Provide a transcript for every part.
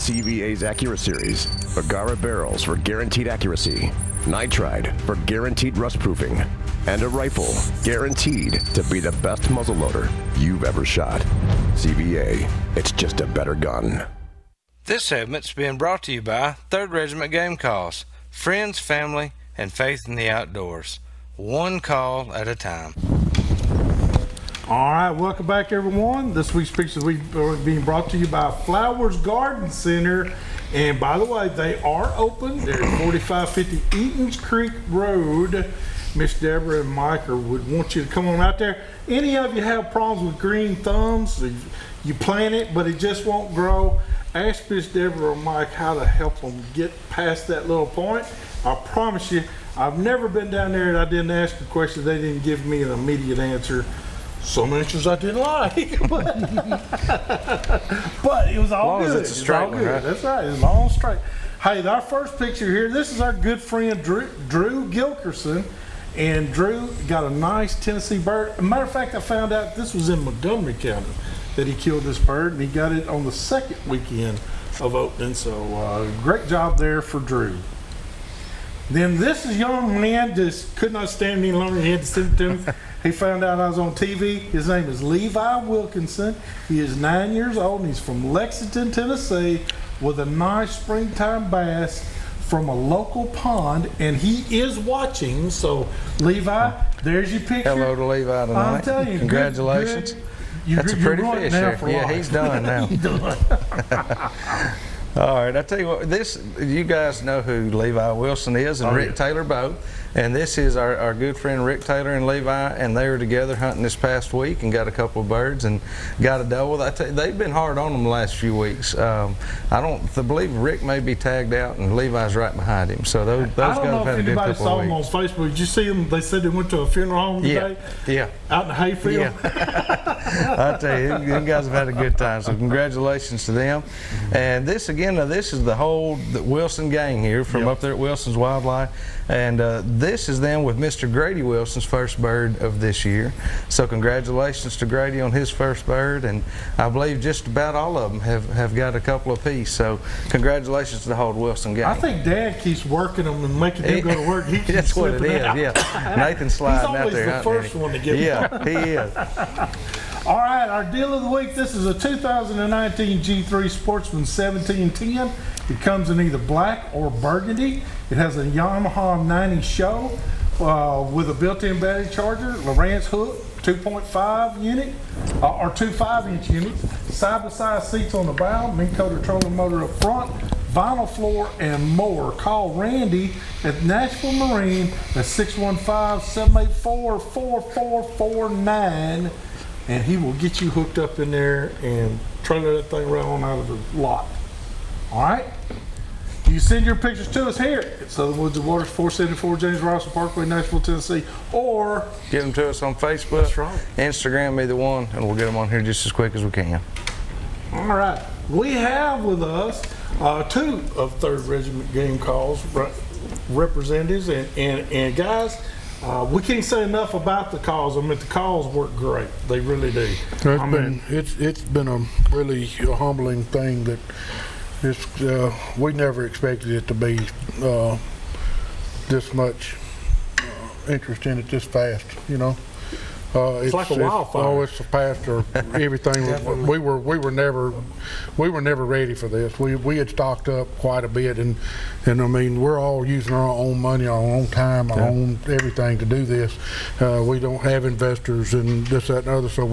CVA's AccuraSeries, Bagara barrels for guaranteed accuracy, nitride for guaranteed rust-proofing, and a rifle guaranteed to be the best muzzleloader you've ever shot. CVA, it's just a better gun. This segment's being brought to you by 3rd Regiment Game Calls. Friends, family, and faith in the outdoors. One call at a time. All right, welcome back, everyone. This week's pictures are being brought to you by Flowers Garden Center. And by the way, they are open. They're at 4550 Eaton's Creek Road. Miss Deborah and Mike would want you to come on out there. Any of you have problems with green thumbs? You plant it, but it just won't grow. Ask Miss Deborah or Mike how to help them get past that little point. I promise you, I've never been down there and I didn't ask a question. They didn't give me an immediate answer. Some answers I didn't like, but it was all good. It's a straight one, right? That's right, it's long straight. Hey, our first picture here, this is our good friend Drew Gilkerson, and Drew got a nice Tennessee bird. As a matter of fact, I found out this was in Montgomery County that he killed this bird, and he got it on the second weekend of opening, so great job there for Drew. Then this young man just could not stand any longer. He had to send it to me. He found out I was on TV. His name is Levi Wilkinson. He is 9 years old, and he's from Lexington, Tennessee, with a nice springtime bass from a local pond, and he is watching. So, Levi, there's your picture. Hello to Levi tonight. I'm telling you, congratulations. Good. That's a pretty fish there. Yeah, life. he's done now. He's done. All right, I tell you what, you guys know who Levi Wilson is, and Rick Taylor both. And this is our good friend Rick Taylor and Levi, and they were together hunting this past week and got a couple of birds and got a double. I tell you, they've been hard on them the last few weeks. I believe Rick may be tagged out and Levi's right behind him. So those guys have had a good couple of weeks. I don't know if anybody saw them on Facebook. Did you see them? They said they went to a funeral home today. Yeah. Out in the hayfield. Yeah. I tell you, them guys have had a good time. So congratulations to them. And this again, this is the Wilson gang here from up there at Wilson's Wildlife. And this is them with Mr. Grady Wilson's first bird of this year. So congratulations to Grady on his first bird, and I believe just about all of them have got a couple apiece. So congratulations to the whole Wilson gang. I think Dad keeps working them and making them go to work. He keeps That's what it is, out. yeah. Nathan's sliding out there. He's always the first one to get Yeah, he is. All right, our deal of the week. This is a 2019 G3 Sportsman 1710. It comes in either black or burgundy. It has a Yamaha 90 show with a built-in battery charger, Lowrance hook, 2.5 unit or 2 5-inch units, side-by-side seats on the bow, Minn Kota trolling motor up front, vinyl floor, and more. Call Randy at Nashville Marine at 615-784-4449, and he will get you hooked up in there and trailer that thing right on out of the lot. All right? You send your pictures to us here at Southern Woods and Waters, 474 James Russell Parkway, Nashville, Tennessee, or get them to us on Facebook. That's right. Instagram, either one, and we'll get them on here just as quick as we can. All right. We have with us two of 3rd Regiment Game Calls representatives, and guys, we can't say enough about the calls. I mean, the calls work great. They really do. It's been a really humbling thing that we never expected it to be this much interest in it this fast, you know. It's like a wildfire. Oh, it's fast or everything. we were never ready for this. We had stocked up quite a bit, and I mean, we're all using our own money, our own time, our own everything to do this. We don't have investors and this, that, and other, so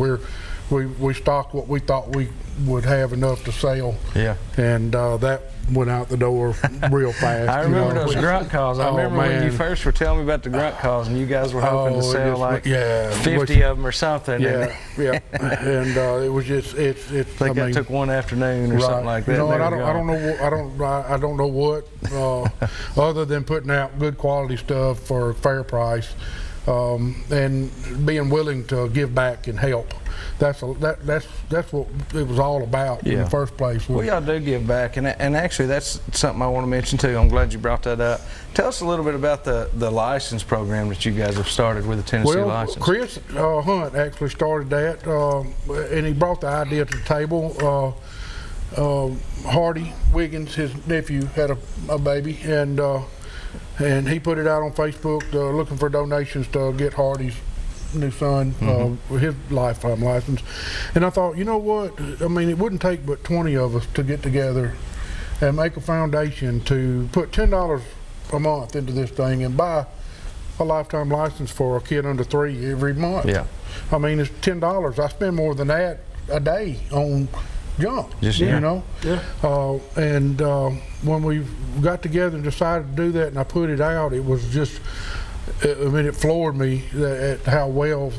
we stocked what we thought we would have enough to sell. Yeah. And that went out the door real fast. I remember those grunt calls. I remember when you first were telling me about the grunt calls, and you guys were hoping to sell like 50 of them or something. Yeah, yeah. And it was just I think I took one afternoon or something like that. You know, and I don't know what other than putting out good quality stuff for a fair price, and being willing to give back and help. That's what it was all about in the first place. Well, y'all do give back, and actually that's something I want to mention too. I'm glad you brought that up. Tell us a little bit about the license program that you guys have started with the Tennessee license. Chris Hunt actually started that, and he brought the idea to the table. Hardy Wiggins, his nephew, had a baby, and he put it out on Facebook looking for donations to get Hardy's new son his lifetime license. And I thought, you know what? I mean, it wouldn't take but 20 of us to get together and make a foundation to put $10 a month into this thing and buy a lifetime license for a kid under 3 every month. Yeah. I mean, it's $10. I spend more than that a day on junk, you know? Yeah. And when we got together and decided to do that and I put it out, it was just, I mean, it floored me at how well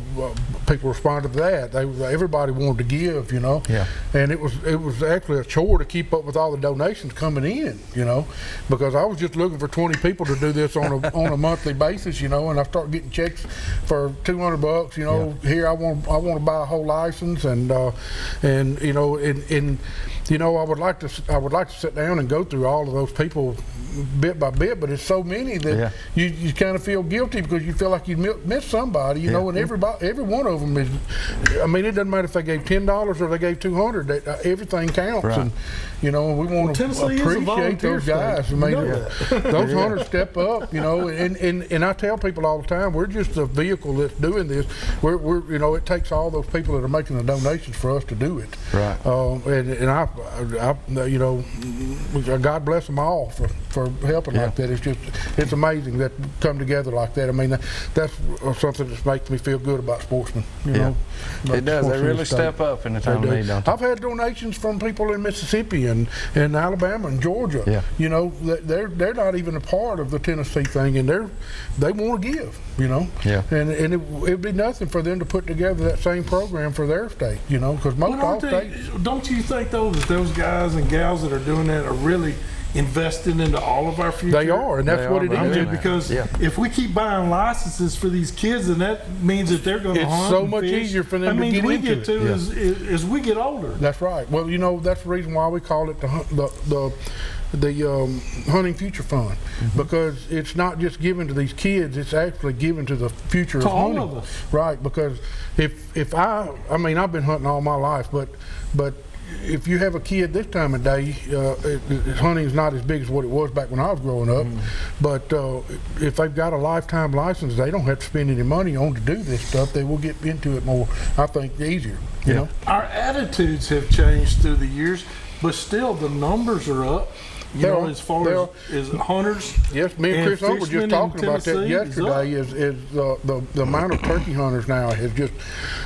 people responded to that. Everybody wanted to give, you know. Yeah. And it was actually a chore to keep up with all the donations coming in, you know, because I was just looking for 20 people to do this on a monthly basis, you know, and I started getting checks for $200, you know. Yeah. Here I want to buy a whole license, and you know, and you know, I would like to sit down and go through all of those people bit by bit, but it's so many that you kind of feel guilty because you feel like you missed somebody, you know, and every one of them is, I mean, it doesn't matter if they gave $10 or they gave $200, everything counts. Right. And you know, we want to appreciate those guys. I mean, those hunters step up, you know, and I tell people all the time, we're just a vehicle that's doing this. We're you know, it takes all those people that are making the donations for us to do it. Right. And I you know, God bless them all for helping like that. It's amazing that we come together like that. I mean, that's something that makes me feel good about sportsmen. You know, it does. They really step up in the time of need, don't they? I've had donations from people in Mississippi and Alabama and Georgia. Yeah. You know, they're not even a part of the Tennessee thing, and they want to give. You know. Yeah. And it'd be nothing for them to put together that same program for their state. You know, because most all states. Don't you think though that those guys and gals that are doing that are really investing into all of our future? They are, and that's what it is. Because if we keep buying licenses for these kids, then that means that they're going to hunt. It's so much easier for them to get into it. As we get older. That's right. Well, you know, that's the reason why we call it the Hunting Future Fund, because it's not just given to these kids; it's actually given to the future of hunting. All of us. Right? Because if I mean, I've been hunting all my life, but if you have a kid this time of day, hunting is not as big as what it was back when I was growing up. But if they've got a lifetime license, they don't have to spend any money on to do this stuff. They will get into it more, I think, easier. You know? Our attitudes have changed through the years, but still the numbers are up. You know, as far as hunters. Yes, me and Chris were just talking about that yesterday. Is the amount of turkey hunters now has just,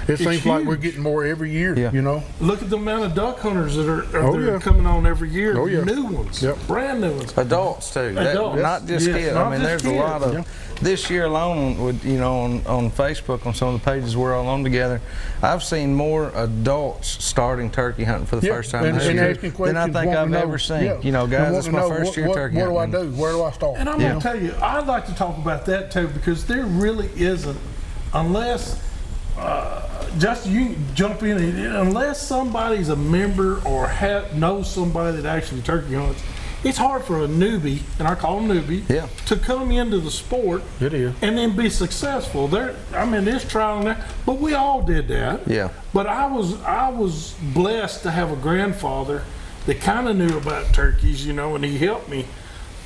it seems like we're getting more every year. You know, look at the amount of duck hunters that are coming on every year. New ones, brand new ones. Adults too, not just kids. I mean, there's a lot of. This year alone, you know, on Facebook, on some of the pages we're all on together, I've seen more adults starting turkey hunting for the first time this year than I think I've ever seen. You know, guys, it's my first year turkey hunting. What do I do? Where do I start? And I'm going to tell you, I'd like to talk about that too, because there really isn't, unless, Justin, you can jump in, unless somebody's a member or knows somebody that actually turkey hunts, it's hard for a newbie, and I call them newbie, to come into the sport and then be successful. I mean, there's trial and error, but we all did that. Yeah. But I was blessed to have a grandfather that kind of knew about turkeys, you know, and he helped me,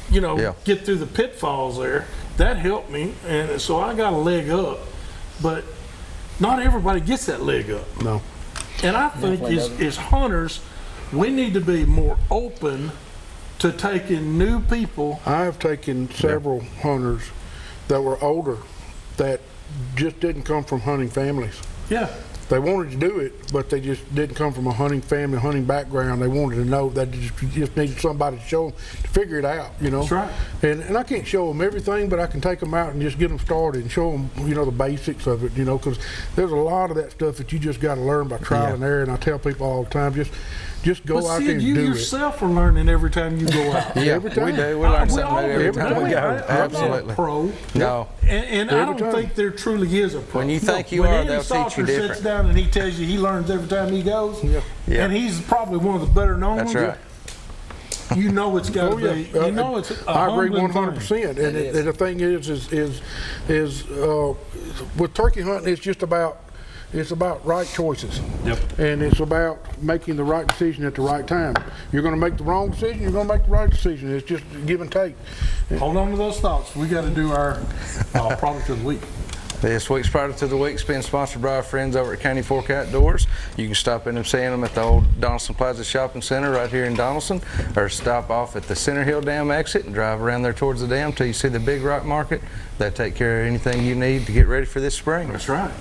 you know, get through the pitfalls there. That helped me, and so I got a leg up. But not everybody gets that leg up. No. And I think as hunters, we need to be more open to taking new people. I've taken several hunters that were older that just didn't come from hunting families. Yeah. They wanted to do it, but they just didn't come from a hunting family, hunting background. They wanted to know that just needed somebody to show them, to figure it out, you know. That's right. And I can't show them everything, but I can take them out and just get them started and show them, you know, the basics of it, you know, because there's a lot of that stuff that you just got to learn by trial and error. And I tell people all the time, just go out there and do it. You yourself are learning every time you go out. Every time. We do. We learn something new every time we go. Absolutely. I'm not a pro. No. And I don't think there truly is a pro. When you think you are, they'll teach you different. When sits down and he tells you he learns every time he goes, and he's probably one of the better known ones. That's right. You know it's got to be. You know it's a I agree 100%. And the thing is with turkey hunting, it's it's about right choices. Yep. And it's about making the right decision at the right time. You're going to make the wrong decision, you're going to make the right decision. It's just give and take. Hold on to those thoughts. We got to do our product of the week. This week's product of the week is being sponsored by our friends over at County Fork Outdoors. You can stop in and see them at the old Donaldson Plaza Shopping Center right here in Donaldson, or stop off at the Center Hill Dam exit and drive around there towards the dam till you see the Big Rock Market. They take care of anything you need to get ready for this spring. That's right.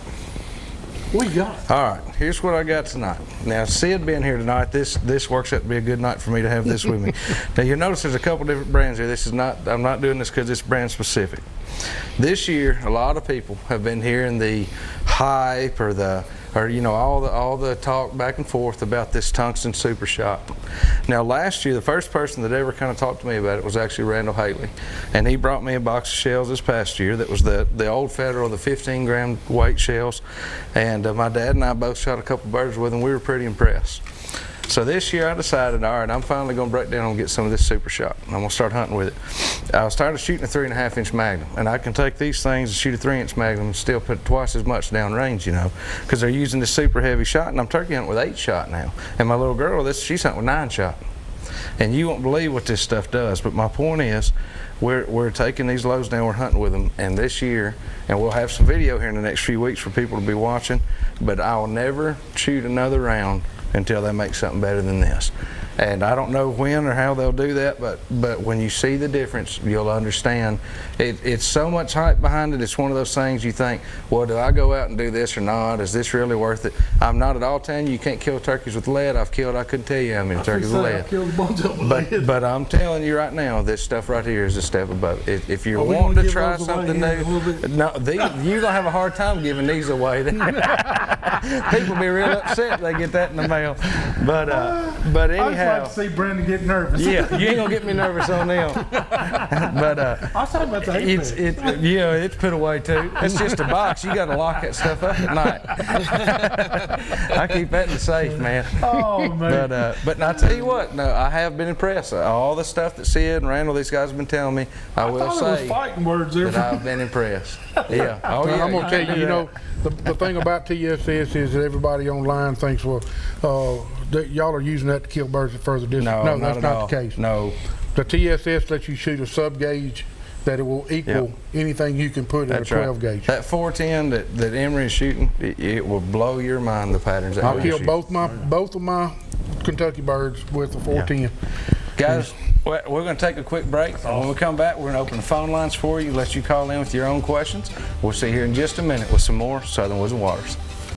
What you got? All right, here's what I got tonight. Now, Sid being here tonight, this works out to be a good night for me to have this with me. Now, you'll notice there's a couple different brands here. This is not, I'm not doing this because it's brand specific. This year, a lot of people have been hearing the hype or you know, all the talk back and forth about this tungsten super shot. Now, last year, the first person that ever kind of talked to me about it was actually Randall Haley, and he brought me a box of shells this past year that was the old Federal, the 15-gram weight shells, and my dad and I both shot a couple birds with them. We were pretty impressed. So this year I decided, all right, I'm finally going to break down and get some of this super shot. I'm going to start hunting with it. I started shooting a 3.5-inch Magnum, and I can take these things and shoot a 3-inch Magnum and still put twice as much down range, you know, because they're using this super heavy shot, and I'm turkey hunting with 8-shot now. And my little girl, she's hunting with 9-shot. And you won't believe what this stuff does, but my point is, we're taking these lows down, we're hunting with them, and this year, and we'll have some video here in the next few weeks for people to be watching, but I will never shoot another round until they make something better than this. And I don't know when or how they'll do that, but when you see the difference, you'll understand. It's so much hype behind it. It's one of those things you think, well, do I go out and do this or not? Is this really worth it? I'm not at all telling you can't kill turkeys with lead. I couldn't tell you how many turkeys with lead. I've killed a bunch of them with lead. But I'm telling you right now, this stuff right here is a step above it. If you're wanting to try something new, no, you're gonna have a hard time giving these away. People be real upset if they get that in the mail. But anyhow, I just like to see Brandon get nervous. Yeah, you ain't gonna get me nervous on them. But I was talking about the it's put away too. It's just a box. You got to lock that stuff up at night. I keep that in the safe, man. Oh man. But I tell you what, no, I have been impressed. All the stuff that Sid and Randall, these guys have been telling me, I will say fighting words there. that I've been impressed. Yeah. Oh yeah. I'm gonna tell you, you know, the thing about TSS is that everybody online thinks, well, that y'all are using that to kill birds at further distance. No, that's not the case. No. The TSS lets you shoot a sub gauge that it will equal anything you can put in a 12 gauge. That 410 that Emery is shooting, it will blow your mind, the patterns that I'll kill both of my Kentucky birds with the 410. Yeah. Guys, we're going to take a quick break. When we come back, we're going to open the phone lines for you, let you call in with your own questions. We'll see you here in just a minute with some more Southern Woods and Waters.